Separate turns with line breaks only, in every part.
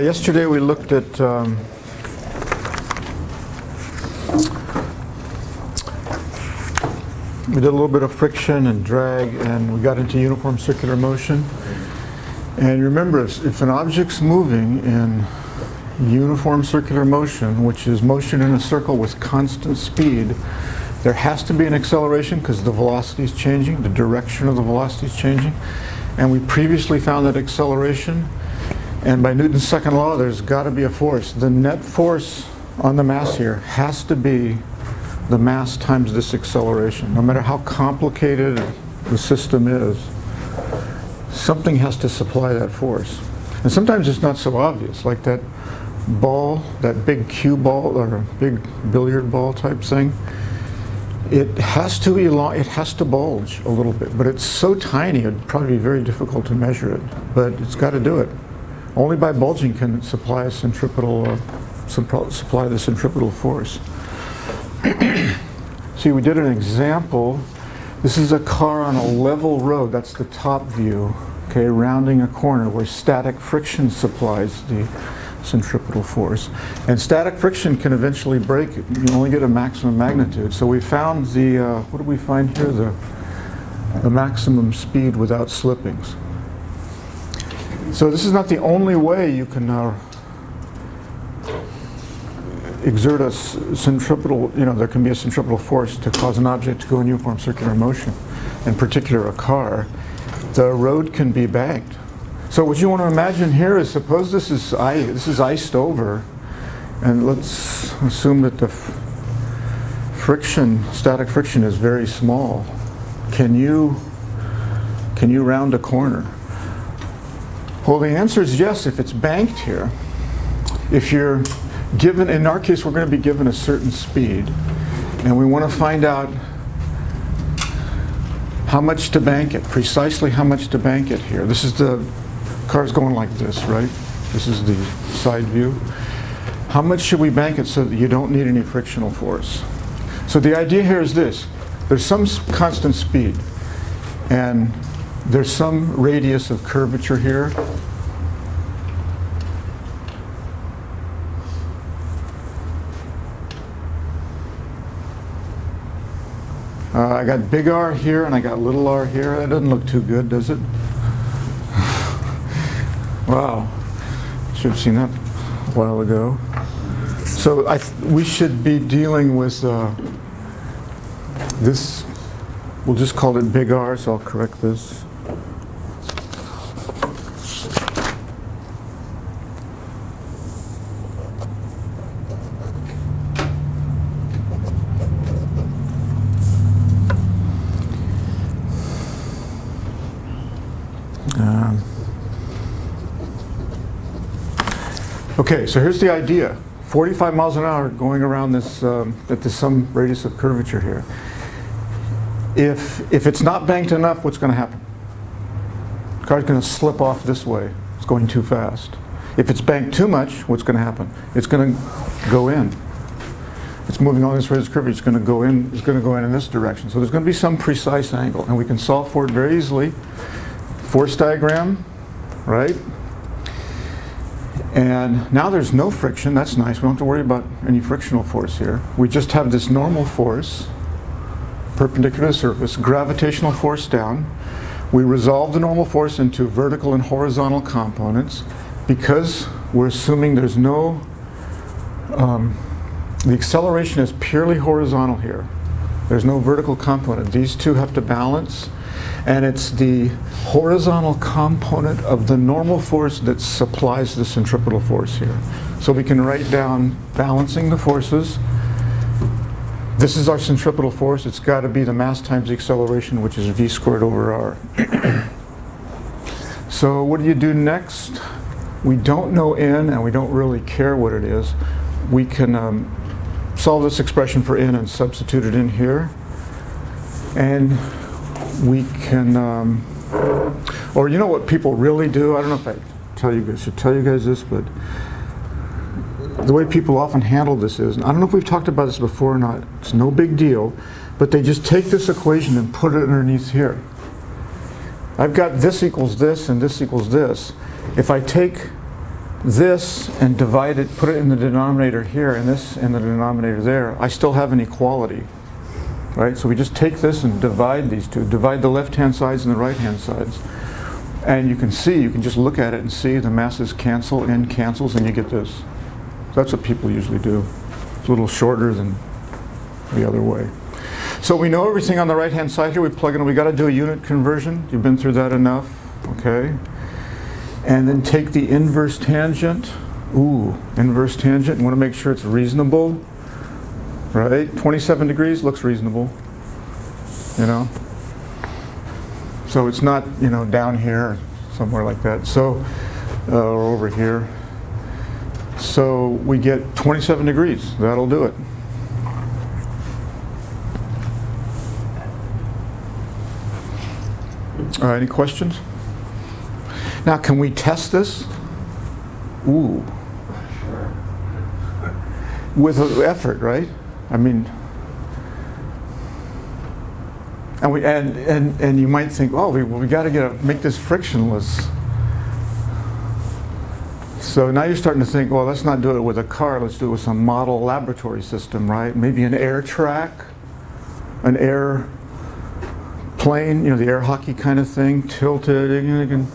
Yesterday we looked at we did a little bit of friction and drag, and we got into uniform circular motion. And remember, if an object's moving in uniform circular motion, which is motion in a circle with constant speed, there has to be an acceleration because the velocity is changing, the direction of the velocity is changing. And we previously found that acceleration. And by Newton's second law, there's got to be a force. The net force on the mass here has to be the mass times this acceleration. No matter how complicated the system is, something has to supply that force. And sometimes it's not so obvious, like that ball, that big cue ball or big billiard ball type thing. It has to it has to bulge a little bit, but it's so tiny it'd probably be very difficult to measure it. But it's got to do it. Only by bulging can it supply a centripetal, supply the centripetal force. See, we did an example. This is a car on a level road. That's the top view. Okay, rounding a corner where static friction supplies the centripetal force. And static friction can eventually break it. You only get a maximum magnitude. So we found the, what did we find here? The maximum speed without slippings. So this is not the only way you can exert a centripetal, there can be a centripetal force to cause an object to go in uniform circular motion, in particular a car. The road can be banked. So what you want to imagine here is, suppose this is iced over, and let's assume that the static friction is very small. Can you round a corner? Well, the answer is yes, if it's banked here. If you're given, in our case, we're going to be given a certain speed, and we want to find out how much to bank it, precisely how much to bank it here. This is the car's going like this, right? This is the side view. How much should we bank it so that you don't need any frictional force? So the idea here is this. There's some constant speed, and there's some radius of curvature here. I got big R here and I got little r here. That doesn't look too good, does it? Wow. Should have seen that a while ago. So we should be dealing with this. We'll just call it big R, so I'll correct this. Okay, so here's the idea. 45 miles an hour going around this, at some radius of curvature here. If it's not banked enough, what's going to happen? The car's going to slip off this way. It's going too fast. If it's banked too much, what's going to happen? It's going to go in. It's moving on this radius of curvature. It's going to go in. It's going to go in this direction. So there's going to be some precise angle, and we can solve for it very easily. Force diagram, right? And now there's no friction. That's nice. We don't have to worry about any frictional force here. We just have this normal force, perpendicular to the surface, gravitational force down. We resolve the normal force into vertical and horizontal components because we're assuming there's no, the acceleration is purely horizontal here. There's no vertical component. These two have to balance. And it's the horizontal component of the normal force that supplies the centripetal force here. So we can write down balancing the forces. This is our centripetal force. It's got to be the mass times the acceleration, which is v squared over r. So what do you do next? We don't know n, and we don't really care what it is. We can solve this expression for n and substitute it in here. And we can, or you know what people really do? I don't know if I should tell you guys this, but the way people often handle this is, and I don't know if we've talked about this before or not, it's no big deal, but they just take this equation and put it underneath here. I've got this equals this and this equals this. If I take this and divide it, put it in the denominator here and this in the denominator there, I still have an equality, right? So we just take this and divide these two, divide the left-hand sides and the right-hand sides. And you can see, you can just look at it and see the masses cancel, n cancels, and you get this. That's what people usually do. It's a little shorter than the other way. So we know everything on the right-hand side here. We plug in, we got to do a unit conversion. You've been through that enough, okay? And then take the inverse tangent. Ooh, inverse tangent. You want to make sure it's reasonable, right? 27 degrees looks reasonable, you know? So it's not, you know, down here or somewhere like that. So, or over here. So we get 27 degrees. That'll do it. Any questions? Now, can we test this? Ooh. With effort, right? I mean, and you might think, oh, we got to make this frictionless. So now you're starting to think, well, let's not do it with a car. Let's do it with some model laboratory system, right? Maybe an air track, an air plane, you know, the air hockey kind of thing, tilted. You can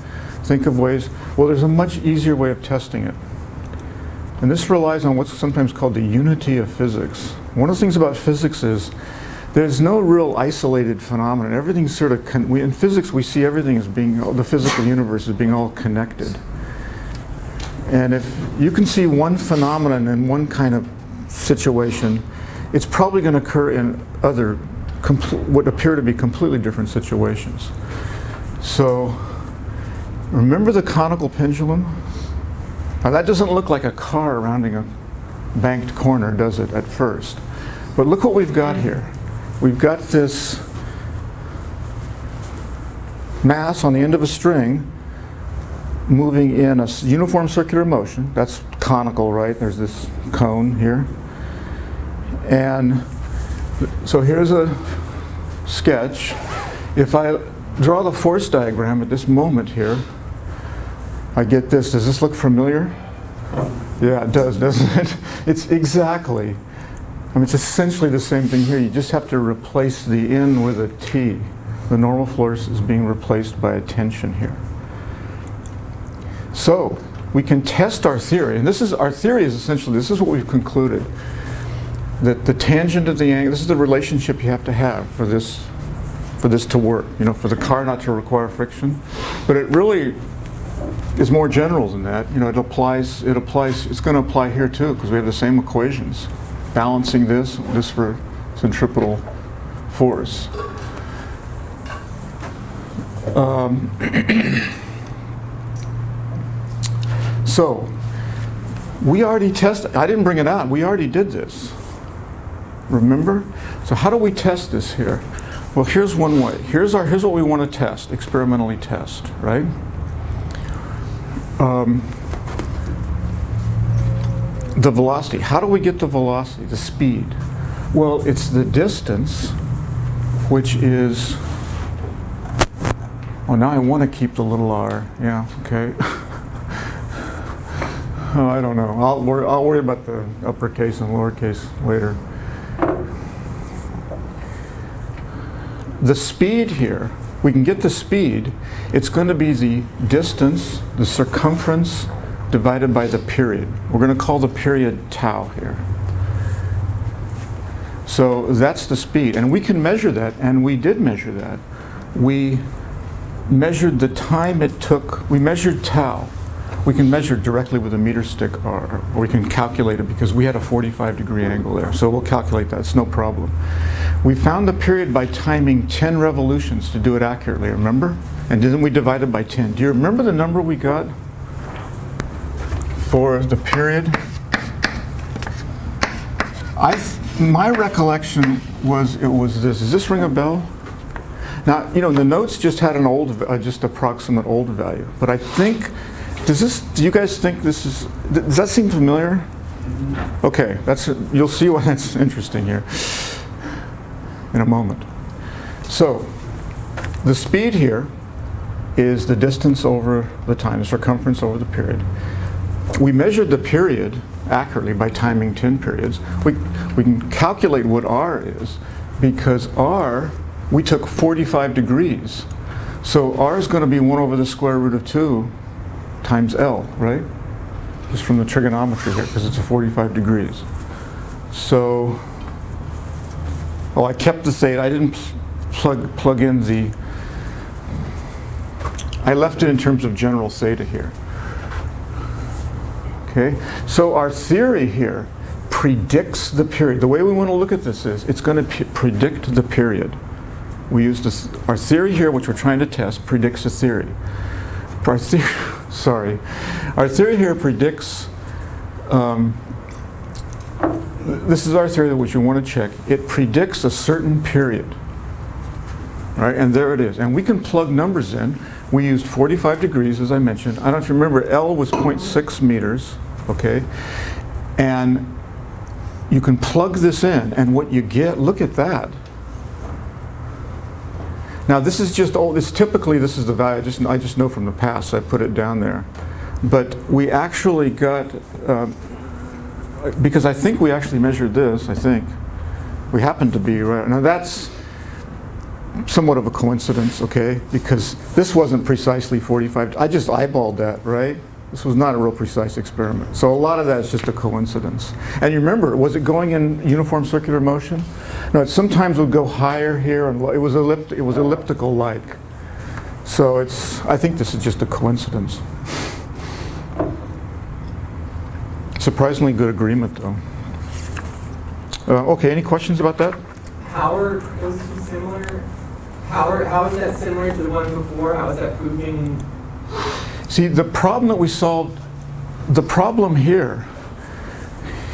think of ways. Well, there's a much easier way of testing it. And this relies on what's sometimes called the unity of physics. One of the things about physics is there's no real isolated phenomenon. Everything's sort of, in physics we see everything as being, the physical universe as being all connected. And if you can see one phenomenon in one kind of situation, it's probably going to occur in other, what appear to be completely different situations. So, remember the conical pendulum? Now that doesn't look like a car rounding a banked corner, does it, at first? But look what we've got here. We've got this mass on the end of a string moving in a uniform circular motion. That's conical, right? There's this cone here. And so here's a sketch. If I draw the force diagram at this moment here, I get this. Does this look familiar? Yeah, it does, doesn't it? It's exactly. I mean, it's essentially the same thing here. You just have to replace the n with a t. The normal force is being replaced by a tension here. So we can test our theory, and this is our theory is essentially, this is what we've concluded, that the tangent of the angle, this is the relationship you have to have for this to work, you know, for the car not to require friction. But it really is more general than that. You know, it's going to apply here too, because we have the same equations, balancing this for centripetal force. So, we already tested, I didn't bring it out, we already did this. Remember? So how do we test this here? Well, here's one way. Here's what we want to test, experimentally test, right? The velocity. How do we get the velocity, the speed? Well, it's the distance, which is, oh, now I want to keep the little r. Yeah, okay. Oh, I don't know. I'll worry about the uppercase and lowercase later. The speed here, we can get the speed. It's going to be the distance, the circumference, divided by the period. We're going to call the period tau here. So that's the speed. And we can measure that, and we did measure that. We measured the time it took. We measured tau. We can measure directly with a meter stick, or we can calculate it because we had a 45-degree angle there. So we'll calculate that, it's no problem. We found the period by timing 10 revolutions to do it accurately, remember? And didn't we divide it by 10? Do you remember the number we got for the period? My recollection was it was this. Does this ring a bell? Now, you know, the notes just had an old, just approximate old value, but I think, do you guys think this is, does that seem familiar? Okay, you'll see why that's interesting here in a moment. So, the speed here is the distance over the time, the circumference over the period. We measured the period accurately by timing 10 periods. We can calculate what r is because r, we took 45 degrees. So r is going to be 1 over the square root of 2 times L, right? Just from the trigonometry here, because it's a 45 degrees. So, I kept the theta. I didn't plug in the, I left it in terms of general theta here. Okay, so our theory here predicts the period. The way we want to look at this is, it's going to predict the period. We use this, our theory here, which we're trying to test, predicts a theory. Our theory here predicts, this is our theory which we want to check. It predicts a certain period, right? And there it is. And we can plug numbers in. We used 45 degrees, as I mentioned. I don't know if you remember, L was 0.6 meters, okay? And you can plug this in, and what you get, look at that. Now this is just old, typically this is the value, I just know from the past, so I put it down there. But we actually got, because I think we actually measured this, I think. We happen to be right. Now that's somewhat of a coincidence, okay? Because this wasn't precisely 45, I just eyeballed that, right? This was not a real precise experiment. So a lot of that is just a coincidence. And you remember, was it going in uniform circular motion? No, it sometimes would go higher here, and it was elliptical-like. So I think this is just a coincidence. Surprisingly good agreement, though. Okay, any questions about that?
How are those two similar? How is that similar to the one before? How is that proving?
See, the problem that we solved, the problem here,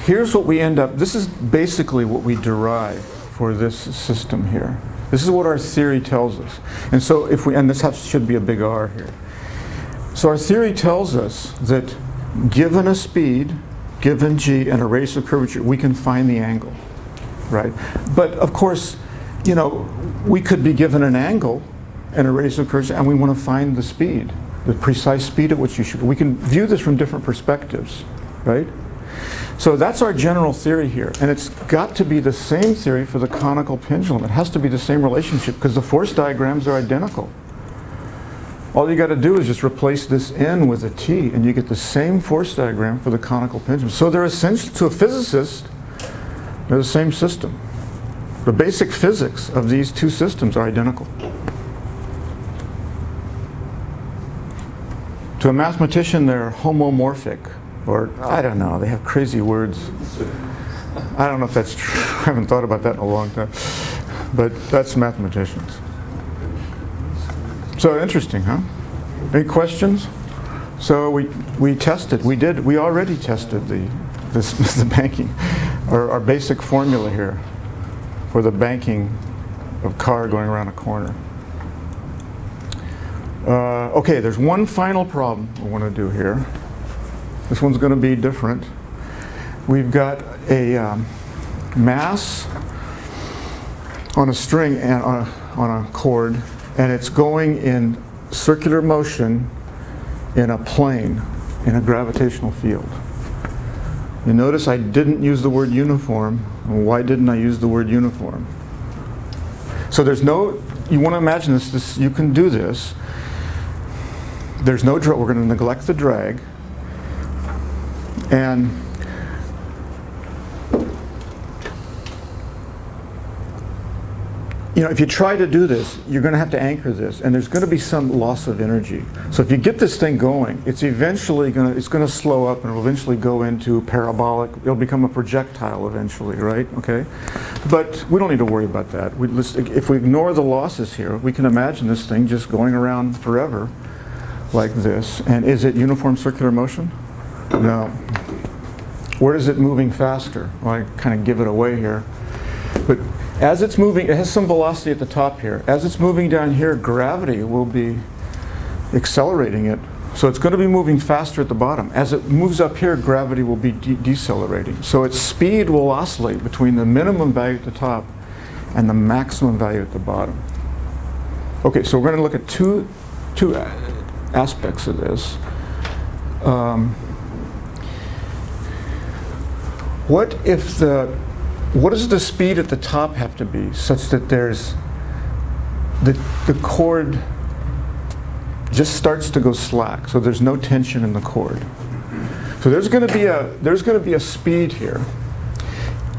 here's what we end up, this is basically what we derive for this system here. This is what our theory tells us. And so and this should be a big R here. So our theory tells us that given a speed, given g, and a radius of curvature, we can find the angle, right? But of course, we could be given an angle and a radius of curvature, and we want to find the speed, the precise speed at which you should. We can view this from different perspectives, right? So that's our general theory here, and it's got to be the same theory for the conical pendulum. It has to be the same relationship because the force diagrams are identical. All you got to do is just replace this n with a t, and you get the same force diagram for the conical pendulum. So they're essentially, to a physicist, they're the same system. The basic physics of these two systems are identical. To a mathematician, they're homomorphic, or I don't know, they have crazy words. I don't know if that's true. I haven't thought about that in a long time. But that's mathematicians. So interesting, huh? Any questions? So we tested, we already tested the banking, our basic formula here for the banking of car going around a corner. Okay, there's one final problem we want to do here. This one's going to be different. We've got a mass on a string and on a cord, and it's going in circular motion in a plane, in a gravitational field. You notice I didn't use the word uniform. Why didn't I use the word uniform? So there's no, you want to imagine this, you can do this. There's no drag, we're going to neglect the drag. And if you try to do this, you're going to have to anchor this, and there's going to be some loss of energy. So if you get this thing going, it's eventually going to slow up, and it'll eventually go into parabolic. It'll become a projectile eventually, right? Okay, but we don't need to worry about that. If we ignore the losses here, we can imagine this thing just going around forever, like this. And is it uniform circular motion? No. Where is it moving faster? Well, I kind of give it away here, but as it's moving, it has some velocity at the top here. As it's moving down here, gravity will be accelerating it So it's going to be moving faster at the bottom. As it moves up here, gravity will be decelerating. So its speed will oscillate between the minimum value at the top and the maximum value at the bottom. Okay, so we're going to look at two aspects of this. What does the speed at the top have to be such that there's the cord just starts to go slack, so there's no tension in the cord. So there's going to be a speed here,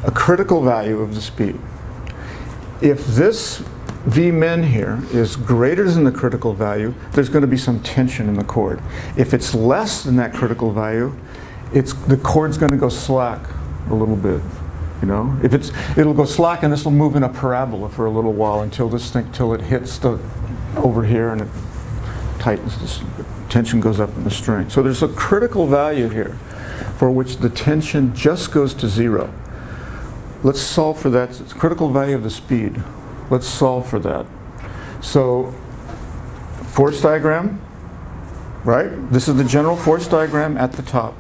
a critical value of the speed. If this Vmin here is greater than the critical value, there's going to be some tension in the cord. If it's less than that critical value, the cord's going to go slack a little bit. You know, it'll go slack, and this will move in a parabola for a little while until it hits over here and it tightens. The tension goes up in the string. So there's a critical value here for which the tension just goes to 0. Let's solve for that. It's critical value of the speed. Let's solve for that. So force diagram, right? This is the general force diagram at the top.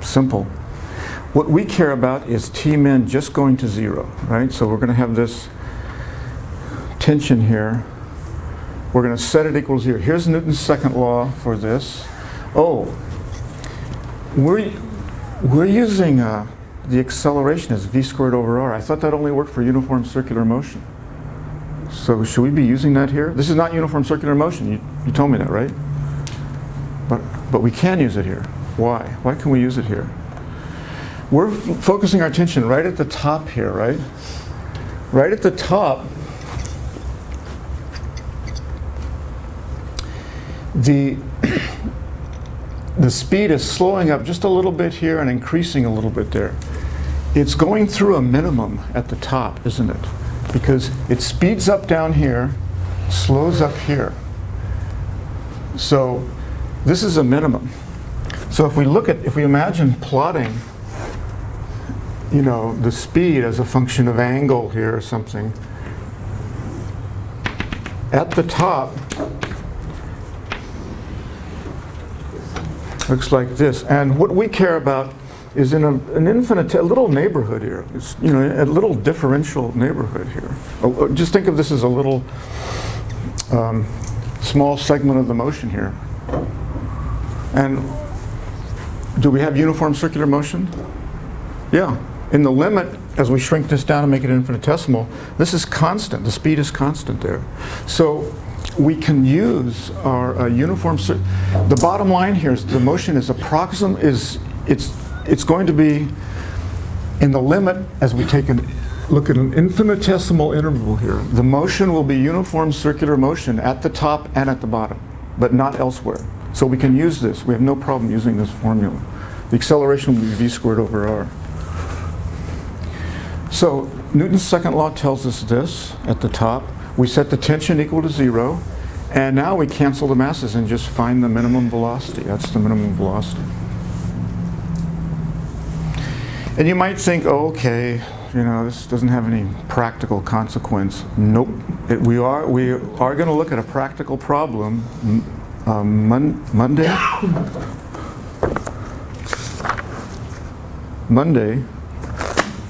Simple. What we care about is Tmin just going to 0, right? So we're going to have this tension here. We're going to set it equal to 0. Here's Newton's second law for this. Oh, we're using the acceleration as v squared over r. I thought that only worked for uniform circular motion. So should we be using that here? This is not uniform circular motion. You told me that, right? But we can use it here. Why? Why can we use it here? We're focusing our attention right at the top here, right? Right at the top, the speed is slowing up just a little bit here and increasing a little bit there. It's going through a minimum at the top, isn't it? Because it speeds up down here, slows up here. So this is a minimum. So if we imagine plotting, you know, the speed as a function of angle here or something, at the top, looks like this. And what we care about is in a little neighborhood here. It's, you know, a little differential neighborhood here. Just think of this as a little small segment of the motion here. And do we have uniform circular motion? Yeah. In the limit, as we shrink this down and make it infinitesimal, this is constant. The speed is constant there. So we can use our uniform. The bottom line here is the motion is it's going to be in the limit as we look at an infinitesimal interval here. The motion will be uniform circular motion at the top and at the bottom, but not elsewhere. So we can use this. We have no problem using this formula. The acceleration will be v squared over r. So Newton's second law tells us this at the top. We set the tension equal to 0, and now we cancel the masses and just find the minimum velocity. That's the minimum velocity. And you might think, oh, okay, you know, this doesn't have any practical consequence. Nope. We are going to look at a practical problem Monday.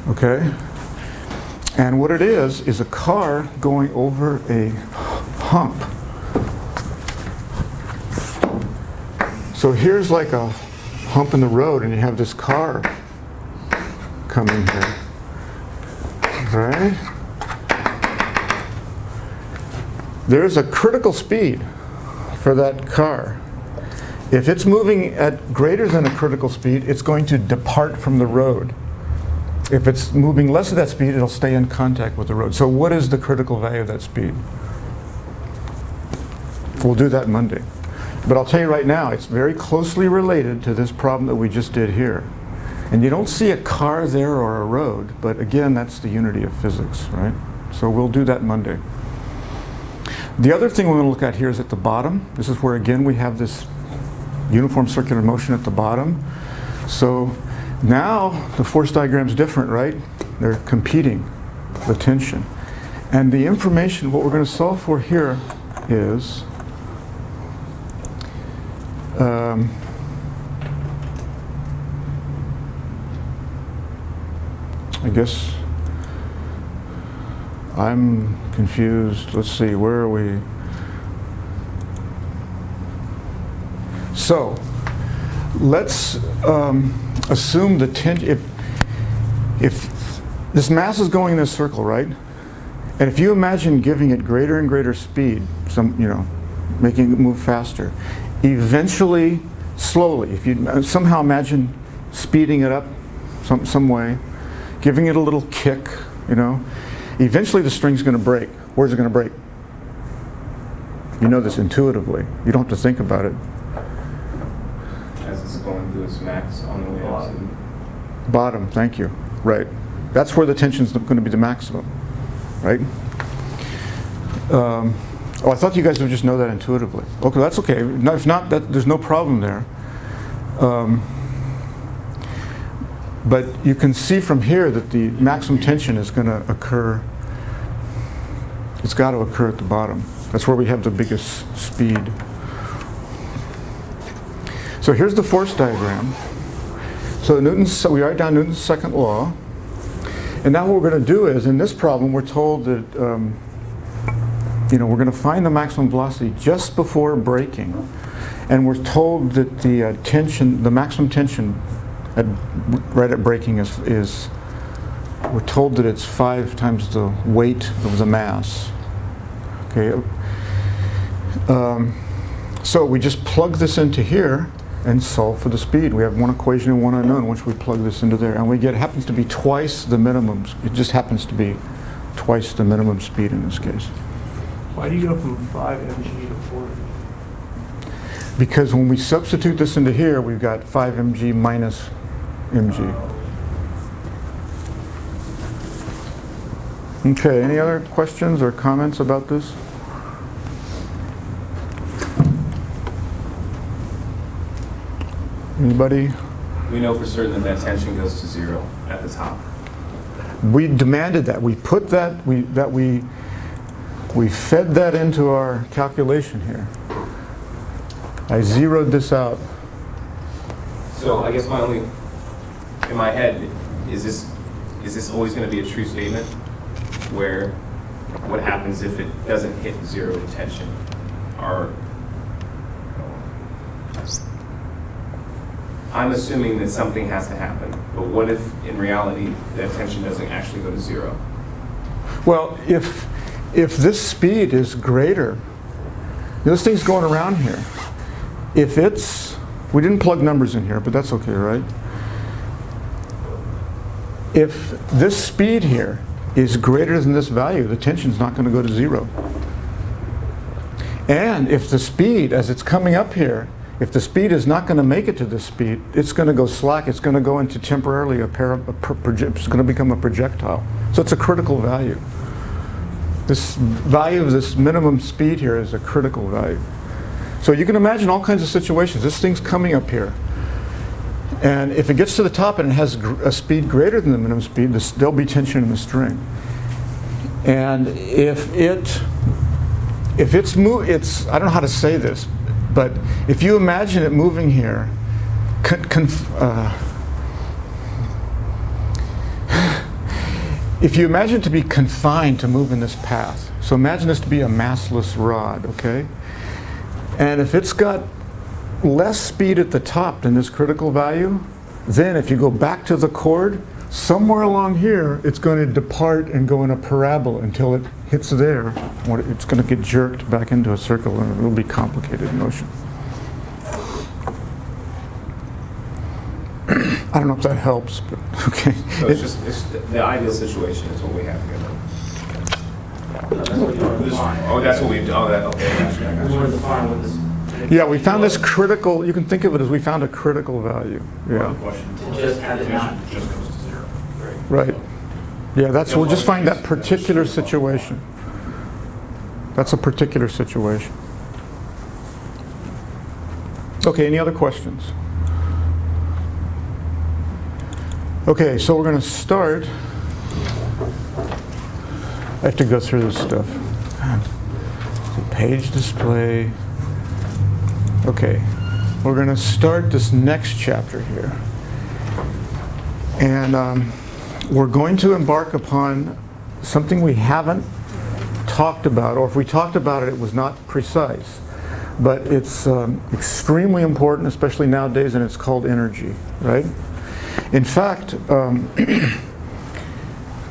Okay. And what it is a car going over a hump. So here's like a hump in the road, and you have this car coming here, right? There's a critical speed for that car. If it's moving at greater than a critical speed, it's going to depart from the road. If it's moving less of that speed, it'll stay in contact with the road. So what is the critical value of that speed? We'll do that Monday. But I'll tell you right now, it's very closely related to this problem that we just did here. And you don't see a car there or a road, but again, that's the unity of physics, right? So we'll do that Monday. The other thing we're going to look at here is at the bottom. This is where, again, we have this uniform circular motion at the bottom. So now the force diagram's different, right? They're competing, the tension. And the information, what we're going to solve for here is Um, I guess I'm confused. Let's see, where are we? So let's assume the tension. If this mass is going in this circle, right? And if you imagine giving it greater and greater speed, making it move faster, eventually, slowly, if you somehow imagine speeding it up some way, giving it a little kick, eventually the string's going to break. Where's it going to break? You know this intuitively. You don't have to think about it.
As it's going through its max on the way up to the
bottom, thank you. Right. That's where the tension's going to be the maximum. Right? I thought you guys would just know that intuitively. Okay, that's okay. No, if not, there's no problem there. But you can see from here that the maximum tension is going to occur. It's got to occur at the bottom. That's where we have the biggest speed. So here's the force diagram. So we write down Newton's second law. And now what we're going to do is, in this problem, we're told that we're going to find the maximum velocity just before braking. And we're told that the tension, the maximum tension right at braking is, we're told that it's 5 times the weight of the mass. Okay. So we just plug this into here and solve for the speed. We have one equation and one unknown, which we plug this into there. And we get, it happens to be twice the minimum. It just happens to be twice the minimum speed in this case.
Why do you go from 5 mg to 4?
Because when we substitute this into here, we've got 5 mg minus mg. Okay, any other questions or comments about this? Anybody?
We know for certain that tension goes to 0 at the top.
We demanded that. We put that, we fed that into our calculation here. I zeroed this out.
So I guess in my head, is this always going to be a true statement? Where what happens if it doesn't hit 0 tension? I'm assuming that something has to happen, but what if in reality that tension doesn't actually go to 0?
Well, if this speed is greater, this thing's going around here. If it's, we didn't plug numbers in here, but that's okay, right? If this speed here is greater than this value, the tension's not going to go to 0. And if the speed, as it's coming up here, if the speed is not going to make it to this speed, it's going to go slack. It's going to go into temporarily it's going to become a projectile. So it's a critical value. This value of this minimum speed here is a critical value. So you can imagine all kinds of situations. This thing's coming up here. And if it gets to the top and it has a speed greater than the minimum speed, there'll be tension in the string. And if it's I don't know how to say this, but if you imagine it moving here, if you imagine it to be confined to move in this path, so imagine this to be a massless rod, okay? And if it's got less speed at the top than this critical value, then if you go back to the chord, somewhere along here, it's going to depart and go in a parabola until it hits there. It's going to get jerked back into a circle, and it'll be complicated motion. I don't know if that helps, but okay.
So it's the ideal situation is what we have here.
That's what you want to define.
Oh, that's what we've done. Oh, that, okay.
We want to define what this.
Yeah, we found this critical, you can think of it as we found a critical value. Yeah.
Just add it not.
Just goes to 0.
Right. Yeah, we'll just find that particular situation. That's a particular situation. Okay, any other questions? Okay, so we're going to start. I have to go through this stuff. Page display. Okay. we're going to start this next chapter here. And we're going to embark upon something we haven't talked about, or if we talked about it, it was not precise. But it's extremely important, especially nowadays, and it's called energy, right? In fact,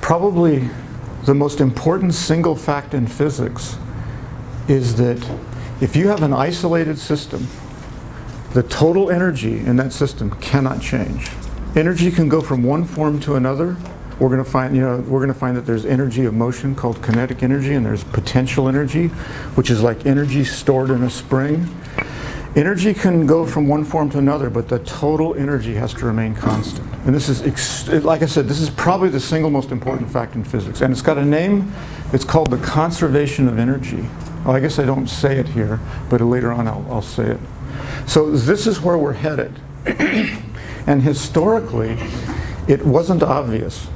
probably the most important single fact in physics is that if you have an isolated system, the total energy in that system cannot change. Energy can go from one form to another. We're going to find that there's energy of motion called kinetic energy, and there's potential energy, which is like energy stored in a spring. Energy can go from one form to another, but the total energy has to remain constant. And this is, like I said, this is probably the single most important fact in physics. And it's got a name. It's called the conservation of energy. Well, I guess I don't say it here, but later on I'll say it. So this is where we're headed. And historically, it wasn't obvious.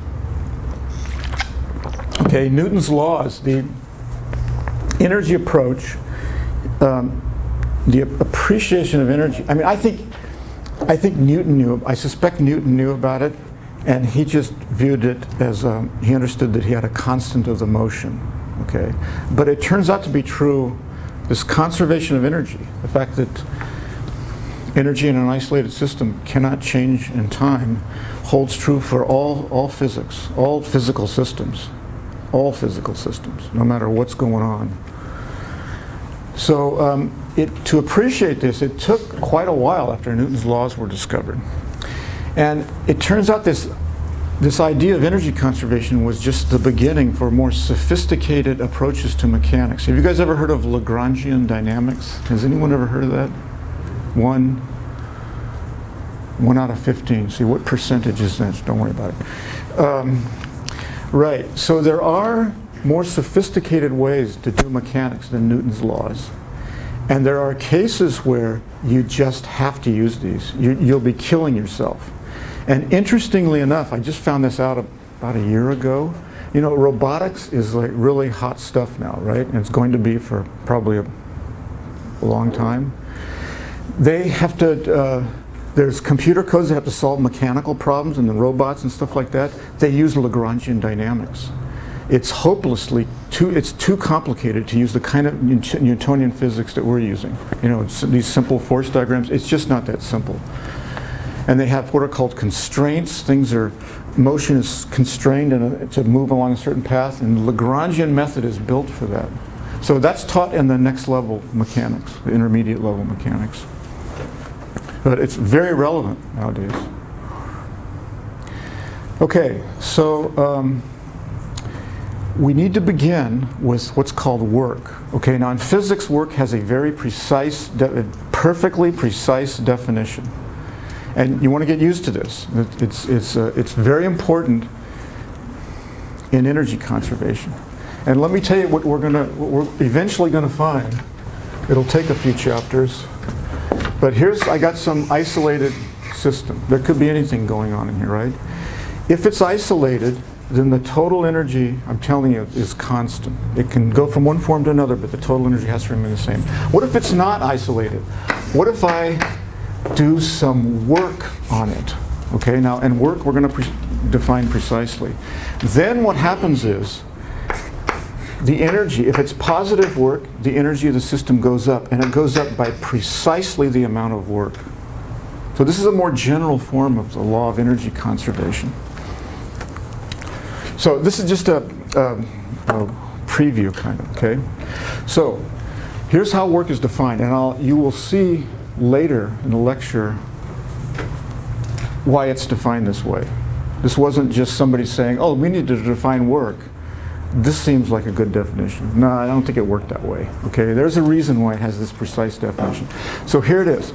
Okay, Newton's laws, the energy approach, the appreciation of energy. I mean, I think Newton knew. I suspect Newton knew about it, and he just viewed it as he understood that he had a constant of the motion. Okay, but it turns out to be true. This conservation of energy, the fact that energy in an isolated system cannot change in time, holds true for all physics, all physical systems, no matter what's going on. So to appreciate this, it took quite a while after Newton's laws were discovered. And it turns out this idea of energy conservation was just the beginning for more sophisticated approaches to mechanics. Have you guys ever heard of Lagrangian dynamics? Has anyone ever heard of that? One out of 15. See, what percentage is that? Don't worry about it. Right, so there are more sophisticated ways to do mechanics than Newton's laws. And there are cases where you just have to use these. You'll be killing yourself. And interestingly enough, I just found this out about a year ago. You know, robotics is like really hot stuff now, right? And it's going to be for probably a long time. They have to, there's computer codes that have to solve mechanical problems, and the robots and stuff like that, they use Lagrangian dynamics. It's hopelessly too complicated to use the kind of Newtonian physics that we're using. You know, these simple force diagrams, it's just not that simple. And they have what are called constraints. Motion is constrained to move along a certain path, and the Lagrangian method is built for that. So that's taught in the next level mechanics, the intermediate level mechanics. But it's very relevant nowadays. Okay, so we need to begin with what's called work. Okay, now in physics, work has a very precise, perfectly precise definition. And you want to get used to this. It's very important in energy conservation. And let me tell you what we're eventually going to find. It'll take a few chapters. But I got some isolated system. There could be anything going on in here, right? If it's isolated, then the total energy, I'm telling you, is constant. It can go from one form to another, but the total energy has to remain the same. What if it's not isolated? What if I do some work on it? Okay, now, and work we're going to define precisely. Then what happens is, the energy, if it's positive work, the energy of the system goes up, and it goes up by precisely the amount of work. So this is a more general form of the law of energy conservation. So this is just a preview kind of, okay? So here's how work is defined, and you will see later in the lecture why it's defined this way. This wasn't just somebody saying, oh, we need to define work. This seems like a good definition. No, I don't think it worked that way. Okay, there's a reason why it has this precise definition. So here it is.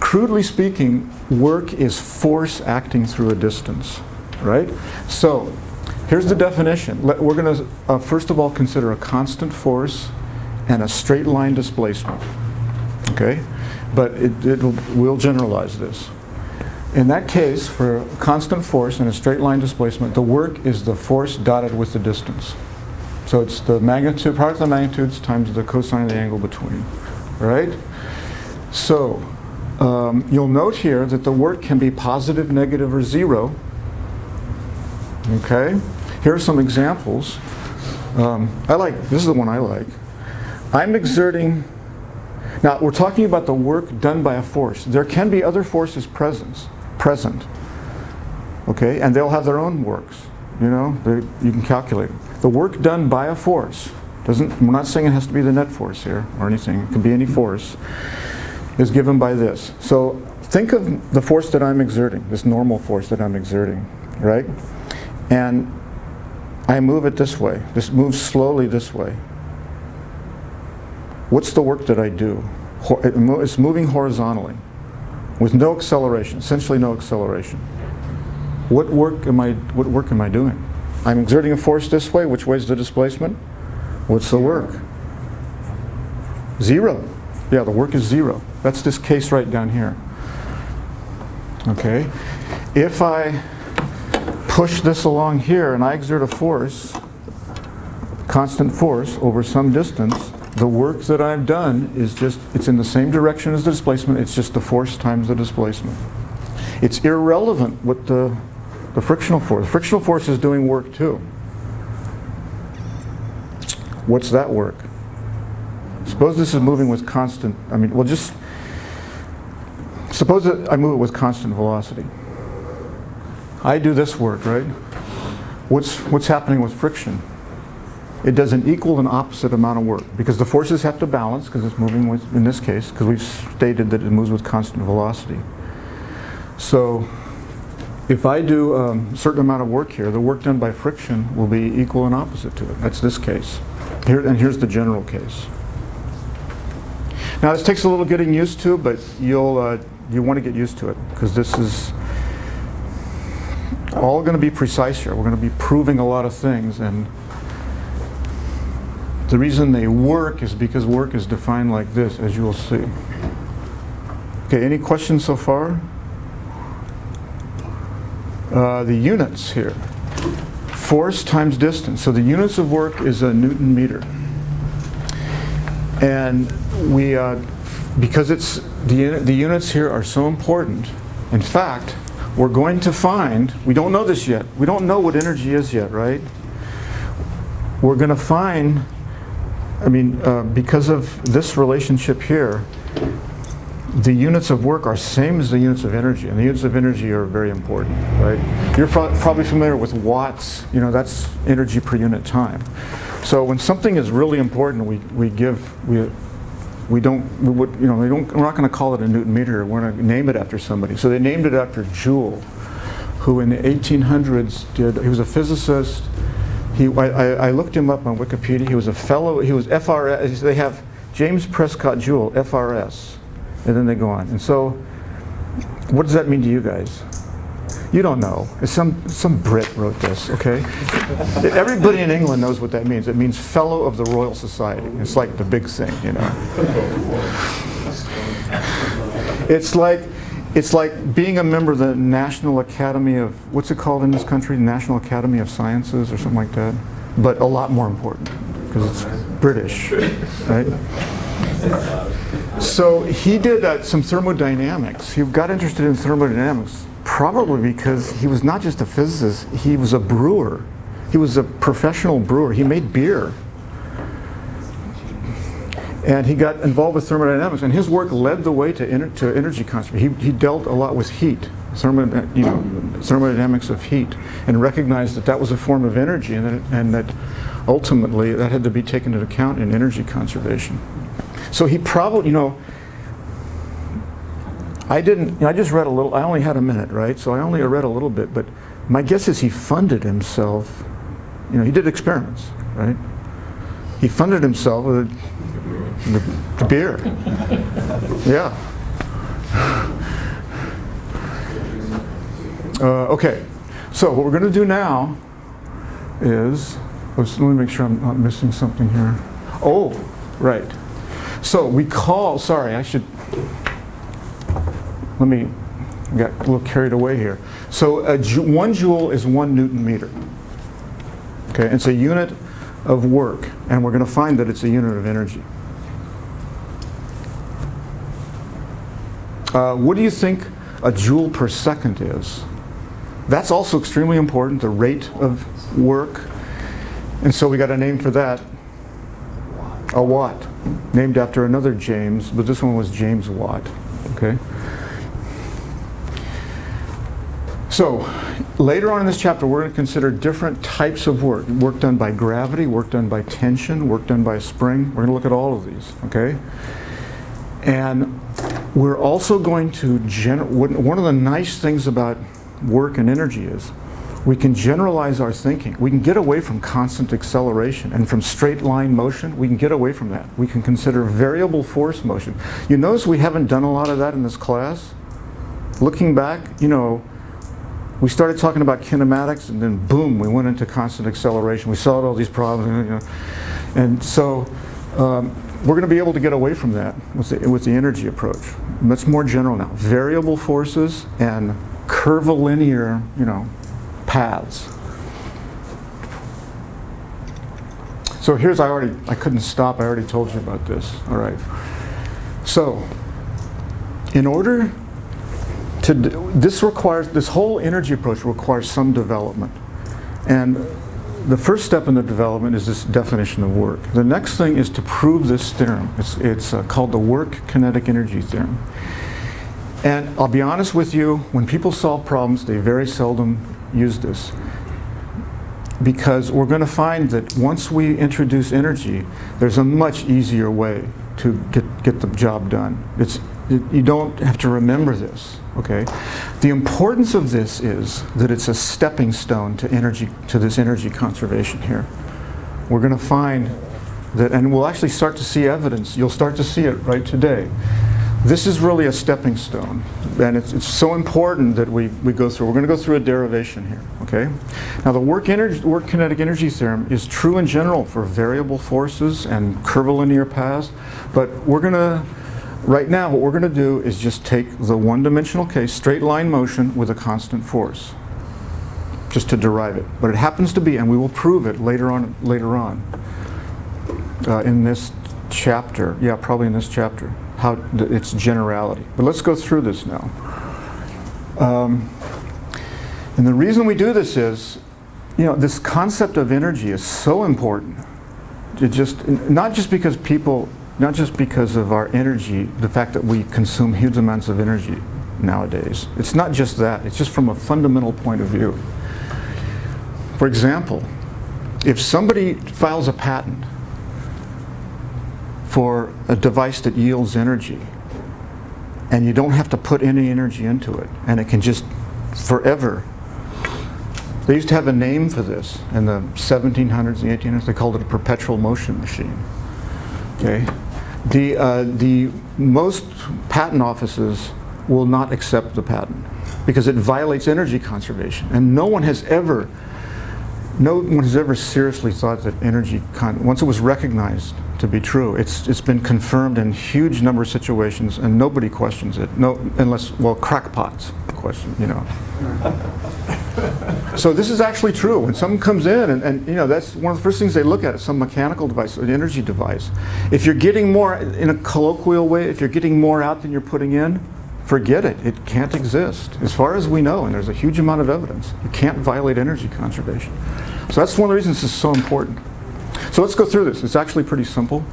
Crudely speaking, work is force acting through a distance, right? So here's the definition. We're going to first of all consider a constant force and a straight line displacement. Okay, but we'll generalize this. In that case, for a constant force and a straight line displacement, the work is the force dotted with the distance. So it's the magnitude, product of the magnitudes times the cosine of the angle between, right? So you'll note here that the work can be positive, negative, or zero. Okay? Here are some examples. This is the one I like. I'm exerting, now we're talking about the work done by a force. There can be other forces present. Okay? And they'll have their own works. You know, you can calculate it. The work done by a force, we're not saying it has to be the net force here or anything, it can be any force, is given by this. So think of the force that I'm exerting, this normal force that I'm exerting, right? And I move it this way. This moves slowly this way. What's the work that I do? It's moving horizontally with no acceleration, essentially no acceleration. What work am I doing? I'm exerting a force this way. Which way is the displacement? What's the work? Zero. Yeah, the work is zero. That's this case right down here. Okay. If I push this along here and I exert a force, constant force over some distance, the work that I've done is it's in the same direction as the displacement. It's just the force times the displacement. It's irrelevant what the frictional force. Frictional force is doing work too. What's that work? Suppose this is moving with constant, suppose that I move it with constant velocity. I do this work, right? What's happening with friction? It does an equal and opposite amount of work because the forces have to balance because it's moving with, in this case, because we've stated that it moves with constant velocity. So if I do a certain amount of work here, the work done by friction will be equal and opposite to it. That's this case. Here's the general case. Now this takes a little getting used to, but you want to get used to it because this is all going to be precise here. We're going to be proving a lot of things, and the reason they work is because work is defined like this, as you will see. Okay, any questions so far? The units here. Force times distance. So the units of work is a Newton meter. And because the units here are so important, in fact, we're going to find, we don't know this yet, we don't know what energy is yet, right? We're going to find, because of this relationship here, the units of work are same as the units of energy, and the units of energy are very important, right? You're probably familiar with watts. That's energy per unit time. So when something is really important, we're not going to call it a Newton meter. We're going to name it after somebody. So they named it after Joule, who in the 1800s he was a physicist. I looked him up on Wikipedia. He was a fellow. He was FRS. They have James Prescott Joule, FRS. And then they go on. And so, what does that mean to you guys? You don't know. It's some Brit wrote this, okay? Everybody in England knows what that means. It means Fellow of the Royal Society. It's like the big thing, It's like being a member of the National Academy of, what's it called in this country? National Academy of Sciences or something like that. But a lot more important, because it's British, right? So he did some thermodynamics. He got interested in thermodynamics probably because he was not just a physicist, he was a brewer. He was a professional brewer. He made beer. And he got involved with thermodynamics, and his work led the way to energy conservation. He dealt a lot with heat, thermodynamics of heat, and recognized that was a form of energy, and that ultimately that had to be taken into account in energy conservation. So he probably, I just read a little, I only had a minute, right? So I only read a little bit, but my guess is he funded himself, he did experiments, right? He funded himself with the beer. Yeah. Okay, so what we're going to do now is, let me make sure I'm not missing something here. Oh, right. So we call, sorry, I got a little carried away here. So 1 joule is 1 Newton meter. Okay, it's a unit of work, and we're going to find that it's a unit of energy. What do you think a joule per second is? That's also extremely important, the rate of work. And so we got a name for that, a watt, named after another James, but this one was James Watt, okay? So later on in this chapter, we're going to consider different types of work. Work done by gravity, work done by tension, work done by a spring. We're going to look at all of these, okay? And we're also going to, one of the nice things about work and energy is we can generalize our thinking. We can get away from constant acceleration and from straight line motion. We can get away from that. We can consider variable force motion. You notice we haven't done a lot of that in this class? Looking back, you know, we started talking about kinematics and then boom, we went into constant acceleration. We solved all these problems, you know. And so we're going to be able to get away from that with the energy approach. That's more general now. Variable forces and curvilinear, you know, paths. So here's, I couldn't stop, I already told you about this. All right. So in order to this whole energy approach requires some development. And the first step in the development is this definition of work. The next thing is to prove this theorem. It's called the work kinetic energy theorem. And I'll be honest with you, when people solve problems, they very seldom use this. Because we're going to find that once we introduce energy, there's a much easier way to get the job done. You don't have to remember this, okay? The importance of this is that it's a stepping stone to this energy conservation here. We're going to find that, and we'll actually start to see evidence. You'll start to see it right today. This is really a stepping stone, and it's so important that we go through. We're going to go through a derivation here, okay? Now the work kinetic energy theorem is true in general for variable forces and curvilinear paths, but we're going to, right now what we're going to do is just take the one-dimensional case, straight line motion with a constant force, just to derive it. But it happens to be, and we will prove it later on in this chapter. Yeah, probably in this chapter. How its generality. But let's go through this now. And the reason we do this is, you know, this concept of energy is so important. Not just because of our energy, the fact that we consume huge amounts of energy nowadays. It's not just that. It's just from a fundamental point of view. For example, if somebody files a patent for a device that yields energy, and you don't have to put any energy into it, and it can just forever. They used to have a name for this in the 1700s and 1800s. They called it a perpetual motion machine. Okay, the most patent offices will not accept the patent because it violates energy conservation, and no one has ever seriously thought that energy, once it was recognized to be true, it's been confirmed in huge number of situations, and nobody questions it. No, unless, well, crackpots question, you know. So this is actually true. When someone comes in, and you know, that's one of the first things they look at, is some mechanical device, an energy device. If you're getting more, in a colloquial way, if you're getting more out than you're putting in, forget it. It can't exist. As far as we know, and there's a huge amount of evidence, you can't violate energy conservation. So that's one of the reasons this is so important. So let's go through this. It's actually pretty simple.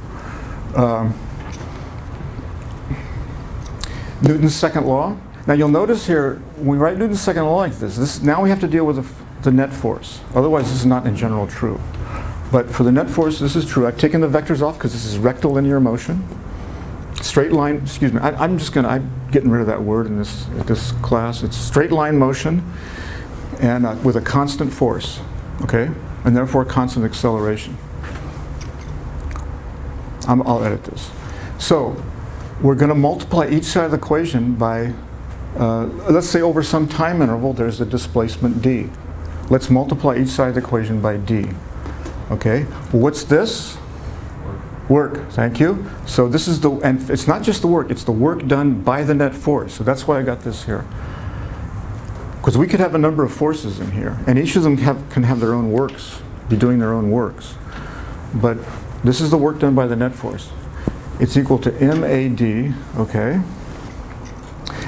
Newton's second law. Now you'll notice here, when we write Newton's second law like this, now we have to deal with the net force. Otherwise this is not in general true. But for the net force, this is true. I've taken the vectors off because this is rectilinear motion. Straight line, excuse me, I'm getting rid of that word in this class. It's straight line motion and with a constant force, okay? And therefore constant acceleration. I'll edit this. So we're going to multiply each side of the equation by, let's say over some time interval, there's a displacement d. Let's multiply each side of the equation by d. Okay, well, what's this? Work, thank you. So this is and it's not just the work, it's the work done by the net force. So that's why I got this here. Because we could have a number of forces in here, and each of them can have their own works, be doing their own works. But this is the work done by the net force. It's equal to MAD, okay?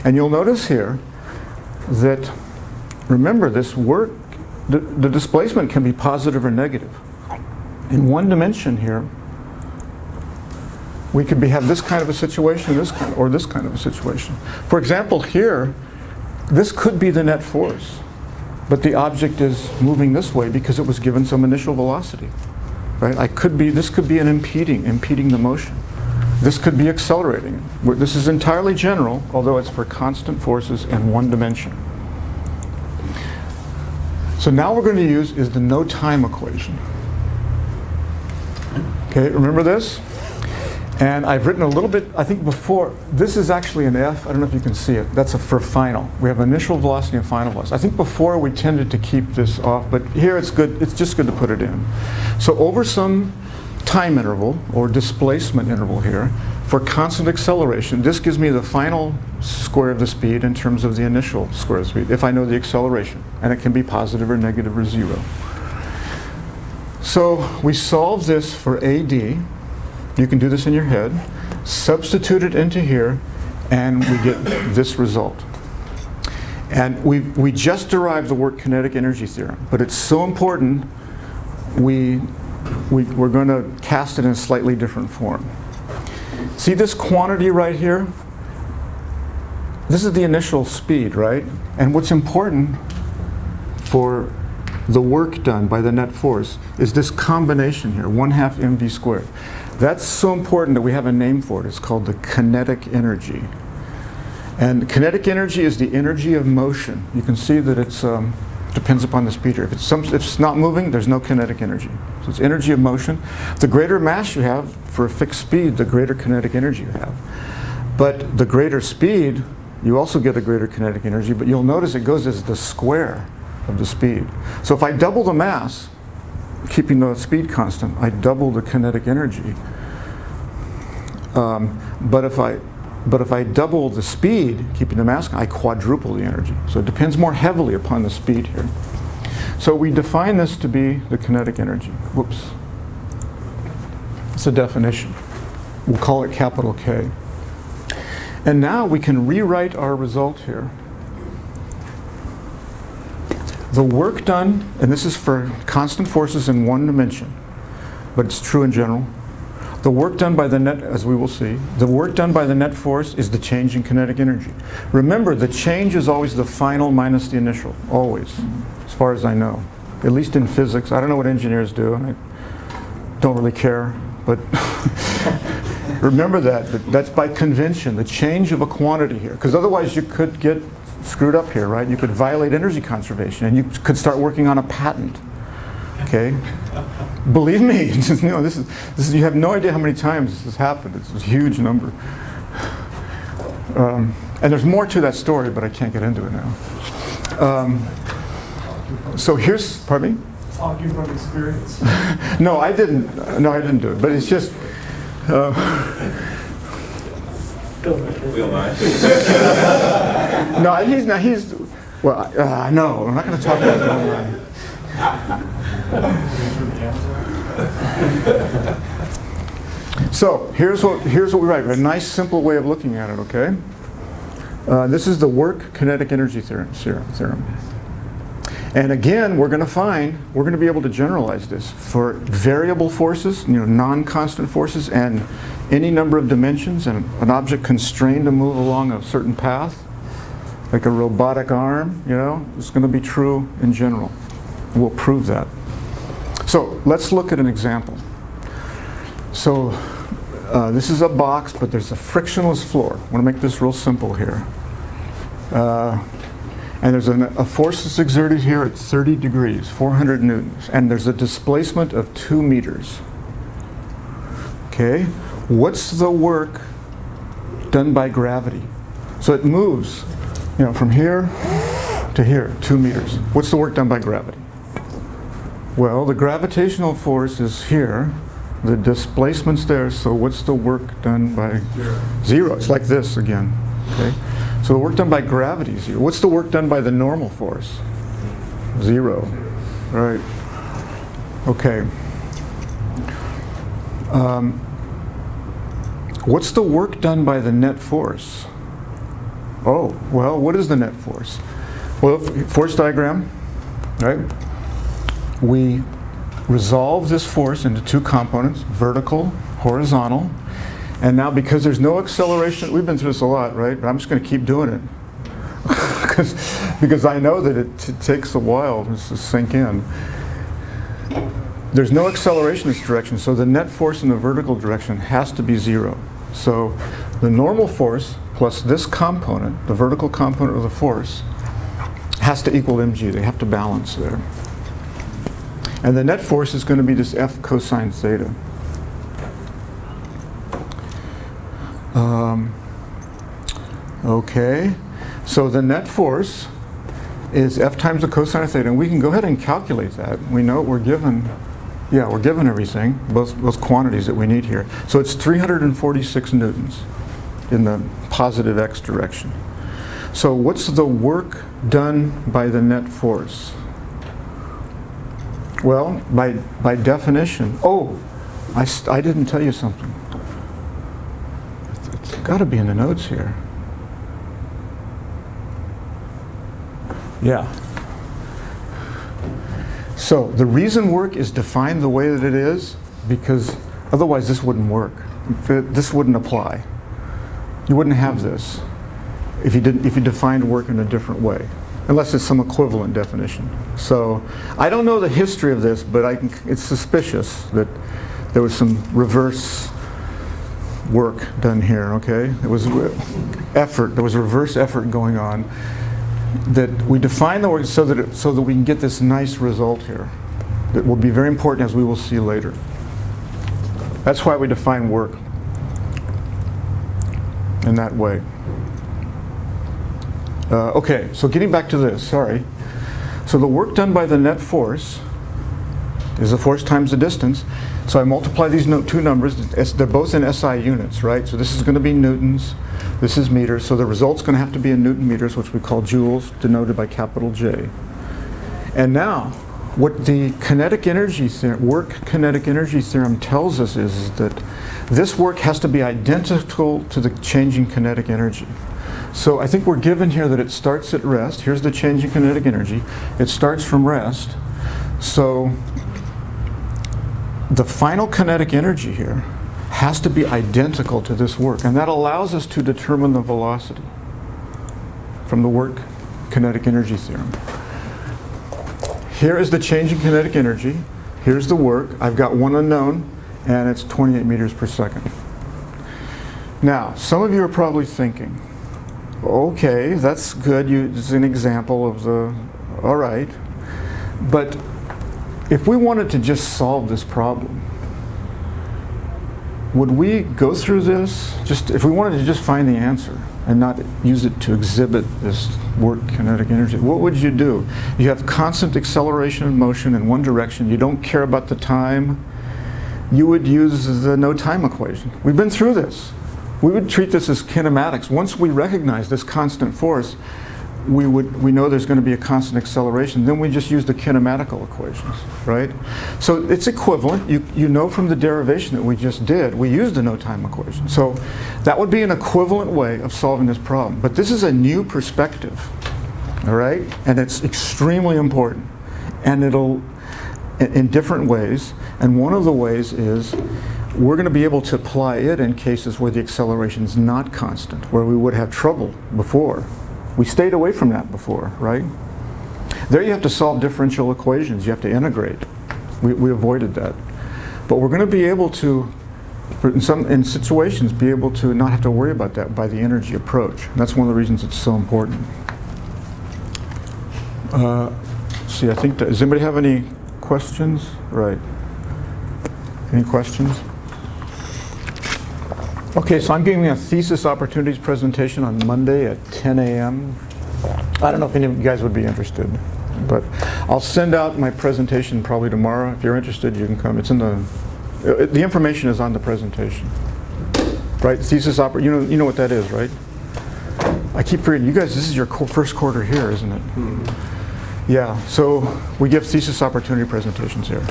And you'll notice here that, remember, this work, the displacement can be positive or negative. In one dimension here, we could have this kind of a situation, or this kind of a situation. For example, here, this could be the net force, but the object is moving this way because it was given some initial velocity. Right? This could be an impeding the motion. This could be accelerating. This is entirely general, although it's for constant forces in one dimension. So now we're going to use is the no time equation. Okay, remember this? And I've written a little bit, I think before, this is actually an F, I don't know if you can see it. That's for final. We have initial velocity and final velocity. I think before we tended to keep this off, but here it's good, it's just good to put it in. So over some time interval, or displacement interval here, for constant acceleration, this gives me the final square of the speed in terms of the initial square of the speed, if I know the acceleration. And it can be positive or negative or zero. So we solve this for AD. You can do this in your head. Substitute it into here, and we get this result. And we just derived the work kinetic energy theorem, but it's so important we're going to cast it in a slightly different form. See this quantity right here? This is the initial speed, right? And what's important for the work done by the net force is this combination here, 1/2 mv squared. That's so important that we have a name for it. It's called the kinetic energy. And kinetic energy is the energy of motion. You can see that it's depends upon the speed here. If it's not moving, there's no kinetic energy. So it's energy of motion. The greater mass you have for a fixed speed, the greater kinetic energy you have. But the greater speed, you also get a greater kinetic energy, but you'll notice it goes as the square of the speed. So if I double the mass, keeping the speed constant, I double the kinetic energy. But if I double the speed, keeping the mass, I quadruple the energy. So it depends more heavily upon the speed here. So we define this to be the kinetic energy. Whoops. It's a definition. We'll call it capital K. And now we can rewrite our result here. The work done, and this is for constant forces in one dimension, but it's true in general. The work done by the net, as we will see, the work done by the net force is the change in kinetic energy. Remember, the change is always the final minus the initial, always, as far as I know. At least in physics. I don't know what engineers do, and I don't really care, but remember that. That's by convention, the change of a quantity here. Because otherwise you could get screwed up here, right? You could violate energy conservation, and you could start working on a patent. Okay? Believe me, you know, this is, you have no idea how many times this has happened. It's a huge number. And there's more to that story, but I can't get into it now. So here's, pardon me?
Talking from experience.
No, I didn't do it, but it's just, no, he's, well, no, I'm not going to talk about that. So here's what we write. A nice simple way of looking at it. Okay. This is the work kinetic energy theorem. And again, we're going to be able to generalize this for variable forces, non-constant forces, and any number of dimensions, and an object constrained to move along a certain path, like a robotic arm. It's going to be true in general. We'll prove that. So let's look at an example. So this is a box, but there's a frictionless floor. I want to make this real simple here. And there's a force that's exerted here at 30 degrees, 400 newtons, and there's a displacement of 2 meters. Okay, what's the work done by gravity? So it moves, from here to here, 2 meters. What's the work done by gravity? Well, the gravitational force is here, the displacement's there, so what's the work done by? Zero. It's like this again. Okay. So the work done by gravity is 0. What's the work done by the normal force? 0. Right. Okay. What's the work done by the net force? Oh, well, what is the net force? Well, force diagram, right? We resolve this force into two components, vertical, horizontal. And now because there's no acceleration, we've been through this a lot, right? But I'm just going to keep doing it. because I know that it takes a while to sink in. There's no acceleration in this direction, so the net force in the vertical direction has to be 0. So the normal force plus this component, the vertical component of the force, has to equal mg. They have to balance there. And the net force is going to be this F cosine theta. Okay, so the net force is F times the cosine of theta, and we can go ahead and calculate that. We know we're given, we're given everything, both quantities that we need here. So it's 346 newtons in the positive x direction. So what's the work done by the net force? Well, by definition, I didn't tell you something. It's got to be in the notes here. Yeah. So the reason work is defined the way that it is because otherwise this wouldn't work. This wouldn't apply. You wouldn't have this if you defined work in a different way, unless it's some equivalent definition. So I don't know the history of this, but it's suspicious that there was some reverse work done here. Okay, it was effort. There was reverse effort going on. That we define the work so that we can get this nice result here. That will be very important, as we will see later. That's why we define work in that way. Okay, so getting back to this, sorry. So the work done by the net force is the force times the distance. So I multiply these two numbers. They're both in SI units, right? So this is going to be newtons. This is meters. So the result's going to have to be in Newton meters, which we call joules, denoted by capital J. And now, what the kinetic energy theorem, kinetic energy theorem tells us is that this work has to be identical to the changing kinetic energy. So I think we're given here that it starts at rest. Here's the changing kinetic energy. It starts from rest. So the final kinetic energy here has to be identical to this work, and that allows us to determine the velocity from the work kinetic energy theorem. Here is the change in kinetic energy. Here's the work. I've got one unknown, and it's 28 meters per second. Now, some of you are probably thinking, okay, that's good. It's an example of the, all right. But if we wanted to just solve this problem, would we go through this? If we wanted to just find the answer and not use it to exhibit this work kinetic energy, what would you do? You have constant acceleration and motion in one direction. You don't care about the time. You would use the no time equation. We've been through this. We would treat this as kinematics. Once we recognize this constant force, we know there's going to be a constant acceleration. Then we just use the kinematical equations, right? So it's equivalent. You know from the derivation that we just did, we used the no time equation. So that would be an equivalent way of solving this problem. But this is a new perspective, all right? And it's extremely important. And it'll, in different ways. And one of the ways is we're going to be able to apply it in cases where the acceleration is not constant, where we would have trouble before. We stayed away from that before, right? There you have to solve differential equations. You have to integrate. We avoided that. But we're going to be able to, in situations, be able to not have to worry about that by the energy approach. And that's one of the reasons it's so important. See, I think, does anybody have any questions? Right. Any questions? Okay, so I'm giving a thesis opportunities presentation on Monday at 10 a.m. I don't know if any of you guys would be interested, but I'll send out my presentation probably tomorrow. If you're interested, you can come. It's in the information is on the presentation. Right, thesis you know what that is, right? I keep forgetting, you guys, this is your first quarter here, isn't it? Mm-hmm. Yeah, so we give thesis opportunity presentations here.